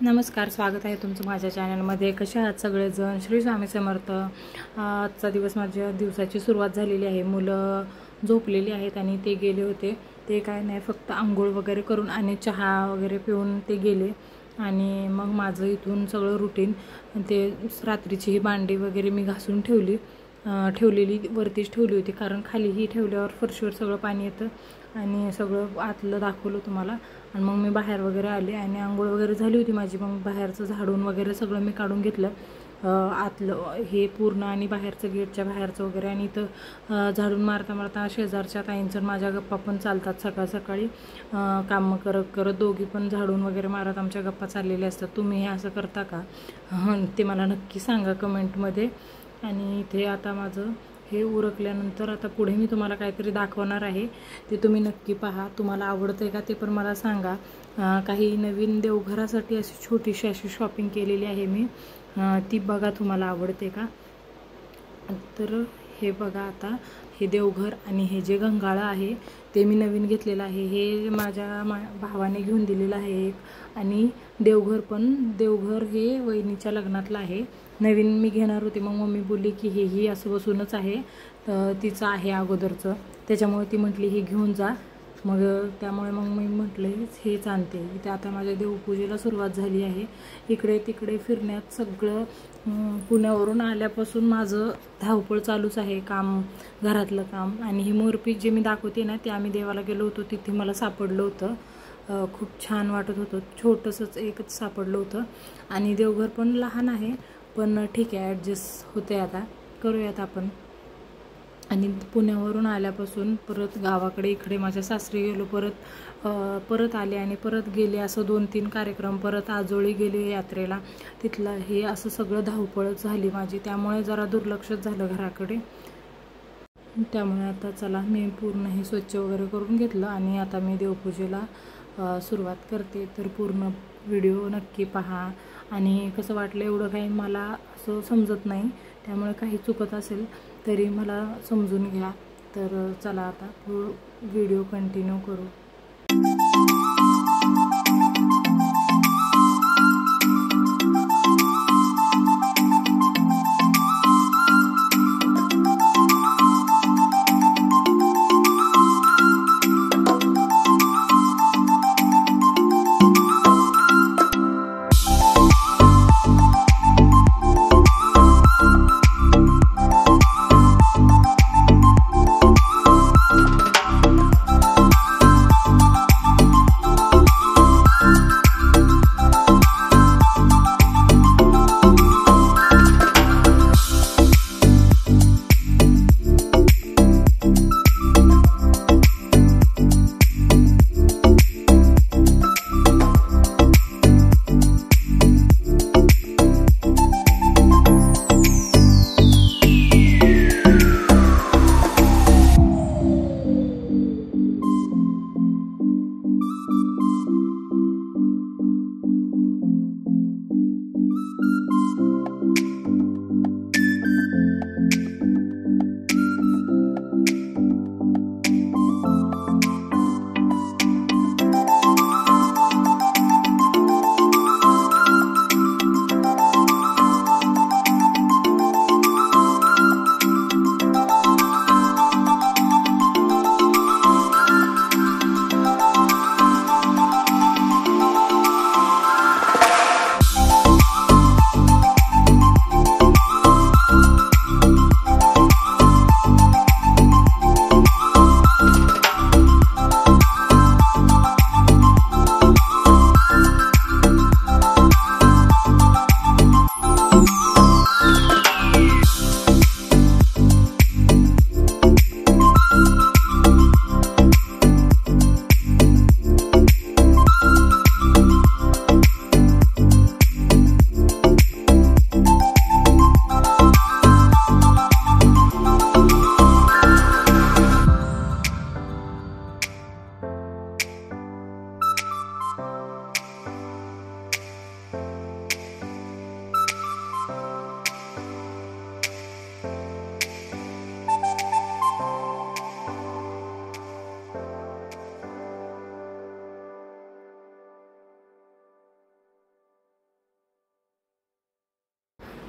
नमस्कार, स्वागत आहे तुमचं माझ्या चॅनलमध्ये। कशा आहात सगळेजण? श्री स्वामी समर्थ। आजचा दिवस माझ्या दिवसाची सुरुवात झालेली आहे। मुलं झोपलेली आहेत आणि ते गेले होते। ते काय नाही, फक्त आंघोळ वगैरे करून आणि चहा वगैरे पिऊन ते गेले आणि मग माझं इथून सगळं रुटीन ते रात्रीची ही भांडी वगैरे मी घासून ठेवलेली वरतीच ठेवली होती, कारण खालीही ठेवल्यावर फरशीवर सगळं पाणी येतं आणि सगळं आतलं दाखवलं तुम्हाला। आणि मग मी बाहेर वगैरे आले आणि आंघोळ वगैरे झाली होती माझी। मग बाहेरचं झाडून वगैरे सगळं मी काढून घेतलं, आतलं हे पूर्ण आणि बाहेरचं गेटच्या बाहेरचं वगैरे। आणि इथं झाडून मारता शेजारच्या ताईंचं माझ्या गप्पा पण चालतात सकाळ सकाळी। काम करत दोघी पण झाडून वगैरे मारत आमच्या गप्पा चाललेल्या असतात। तुम्ही हे असं करता का? ते मला नक्की सांगा कमेंटमध्ये। आणि इथे आता माझं हे उरकल्यानंतर आता पुढे मी तुम्हाला काहीतरी दाखवणार आहे, ते तुम्ही नक्की पहा। तुम्हाला आवडतंय का ते पण मला सांगा। काही नवीन देवघरासाठी अशी छोटीशी अशी शॉपिंग केलेली आहे मी, ती बघा तुम्हाला आवडते का। तर हे बघा, आता हे देवघर आणि हे जे गंगाळं आहे ते मी नवीन घेतलेलं आहे। हे माझ्या भावाने घेऊन दिलेलं आहे एक। आणि देवघर हे वहिनीच्या लग्नातलं आहे, नवीन मी घेणार होते। मग मम्मी बोलली की हेही असं बसूनच आहे, तर तिचं आहे अगोदरचं, त्याच्यामुळे ती म्हटली हे घेऊन जा। मग त्यामुळे मग मी म्हटलं हेच आणते। इथे आता माझ्या देवपूजेला सुरुवात झाली आहे। इकडे तिकडे फिरण्यात सगळं पुण्यावरून आल्यापासून माझं धावपळ चालूच आहे, काम, घरातलं काम। आणि ही मोरपीस जे मी दाखवते ना, ते आम्ही देवाला गेलो होतो तिथे मला सापडलं होतं। खूप छान वाटत होतं, छोटंसंच एकच सापडलं होतं। आणि देवघर पण लहान आहे, पण ठीक आहे, ॲडजस्ट होते, आता करूयात आपण। आणि पुण्यावरून आल्यापासून परत गावाकडे इकडे माझ्या सासरी गेलो, परत आले आणि परत गेले, असं 2-3 कार्यक्रम। परत आजोळी गेले यात्रेला, तिथलं हे असं सगळं धावपळच झाली माझी, त्यामुळे जरा दुर्लक्षच झालं घराकडे। त्यामुळे आता चला, मी पूर्ण हे स्वच्छ वगैरे करून घेतलं आणि आता मी देवपूजेला सुरुवात करते। तर पूर्ण व्हिडिओ नक्की पहा। आणि कसं वाटलं एवढं काही मला असं समजत नाही, त्यामुळे काही चुकत असेल तरी मला समजून घ्या। तर चला आता व्हिडिओ कंटिन्यू करू।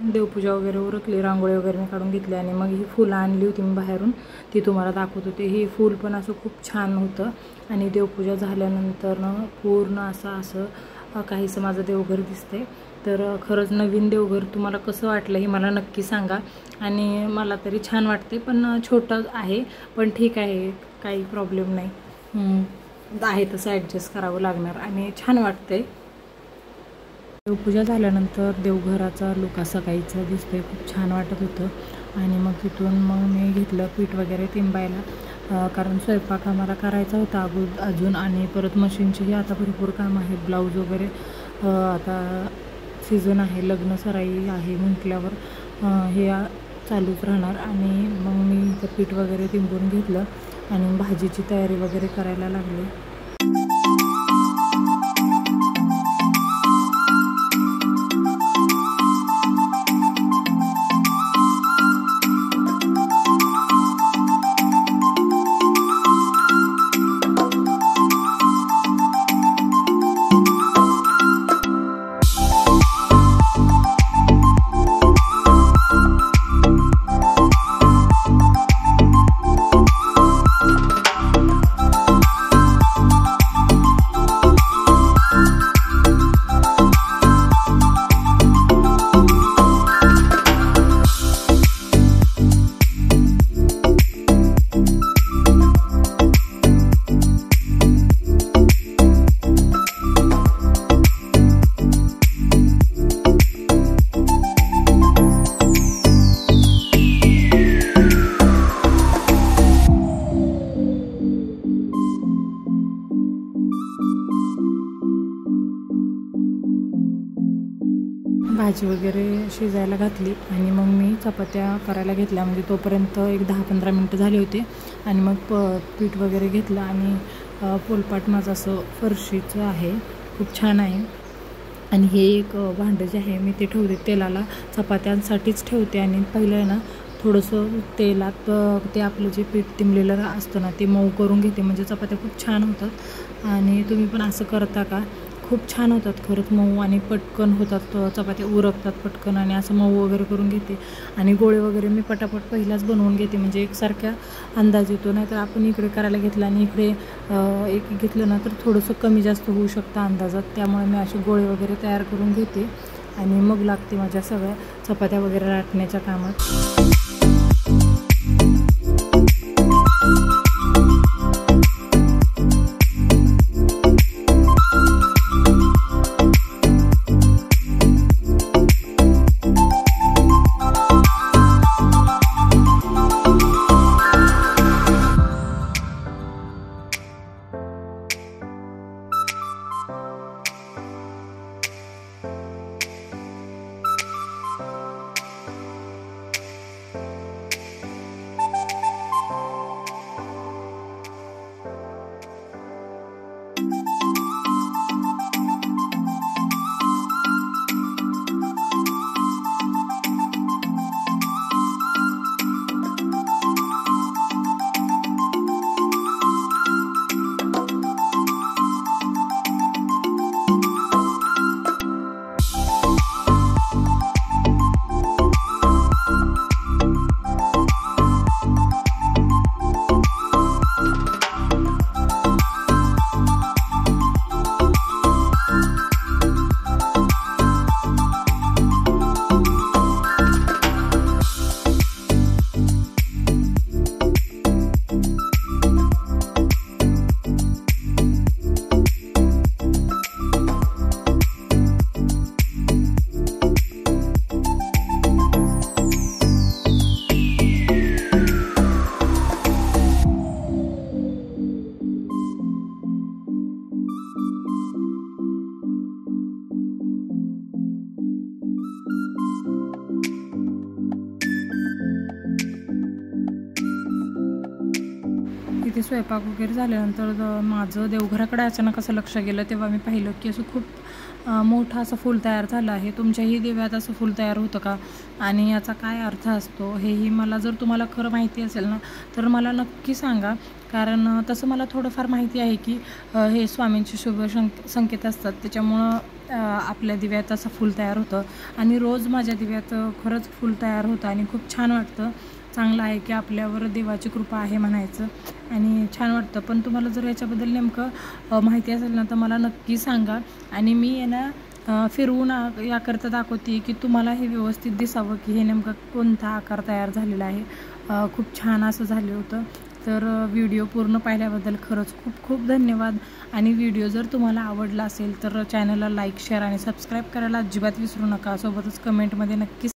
देवपूजा वगैरे उरकली, रांगोळी वगैरे मी काढून घेतली आणि मग ही फुलं आणली होती मी बाहेरून, ती तुम्हाला दाखवत होते. ही फूल पण असं खूप छान होतं आणि देवपूजा झाल्यानंतर पूर्ण असं काहीसं माझं देवघर दिसतंय. तर खरंच नवीन देवघर तुम्हाला कसं वाटलं हे मला नक्की सांगा. आणि मला तरी छान वाटते, पण छोटं आहे, पण ठीक आहे, काही प्रॉब्लेम नाही, आहे तसं ॲडजस्ट करावं लागणार आणि छान वाटतंय. देवपूजा झाल्यानंतर देवघराचा लुक असा काहीचा दिसतोय, खूप छान वाटत होतं. आणि मग तिथून मग मी घेतलं पीठ वगैरे तिंबायला, कारण स्वयंपाक आम्हाला करायचा होता अजून, आणि परत मशीनचीही आता भरपूर काम आहे. ब्लाऊज वगैरे आता सीझन आहे, लग्न सराई आहे म्हटल्यावर हे चालूच राहणार. आणि मग मी इथं पीठ वगैरे तिंबून घेतलं आणि भाजीची तयारी वगैरे करायला लागले. भाजी वगैरे शिजायला घातली आणि मग मी चपात्या करायला घेतल्या. म्हणजे तोपर्यंत एक 10-15 मिनटं झाली होती. आणि मग पीठ वगैरे घेतलं आणि पोलपाट माझं असं फरशीचं आहे, खूप छान आहे. आणि हे एक भांडं जे आहे मी ते ठेवते तेलाला, चपात्यांसाठीच ठेवते. आणि पहिलं आहे ना थोडंसं तेलात ते आपलं जे पीठ तिंबलेलं असतं ना ते मऊ करून घेते, म्हणजे चपात्या खूप छान होतात. आणि तुम्ही पण असं करता का? खूप छान होतात खरंच, मऊ आणि पटकन होतात, चपात्या उरकतात पटकन. आणि असं मऊ वगैरे करून घेते. आणि गोळे वगैरे मी पटापट पहिलाच बनवून घेते, म्हणजे एकसारख्या अंदाज येतो. नाही तर आपण इकडे करायला घेतलं आणि इकडे एक घेतलं ना तर थोडंसं कमी जास्त होऊ शकतं अंदाजात. त्यामुळे मी असे गोळे वगैरे तयार करून घेते आणि मग लागते माझ्या सगळ्या चपात्या वगैरे लाटण्याच्या कामात. स्वयंपाक वगैरे झाल्यानंतर माझं देवघराकडे अचानक असं लक्ष गेलं, तेव्हा मी पाहिलं की असं खूप मोठं असं फूल तयार झालं आहे. तुमच्याही दिव्यात असं फूल तयार होतं का आणि याचा काय अर्थ असतो हेही मला जर तुम्हाला खरं माहिती असेल ना तर मला नक्की सांगा. कारण तसं मला थोडंफार माहिती आहे की हे स्वामींचे शुभ संकेत असतात, त्याच्यामुळं आपल्या दिव्यात असं फूल तयार होतं आणि रोज माझ्या दिव्यात खरंच फूल तयार होतं आणि खूप छान वाटतं. चांगलं आहे की आपल्यावर देवाची कृपा आहे म्हणायचं आणि छान वाटतं. पण तुम्हाला जर याच्याबद्दल नेमकं माहिती असेल ना तर मला नक्की सांगा आणि मी यांना फिरवून याकरता दाखवते की तुम्हाला हे व्यवस्थित दिसावं की हे नेमकं कोणता आकार तयार झालेला आहे. खूप छान असं झालं होतं. तर व्हिडिओ पूर्ण पाहिल्याबद्दल खरंच खूप खूप धन्यवाद. आणि व्हिडिओ जर तुम्हाला आवडला असेल तर चॅनलला लाईक, शेअर आणि सबस्क्राईब करायला अजिबात विसरू नका. सोबतच कमेंटमध्ये नक्की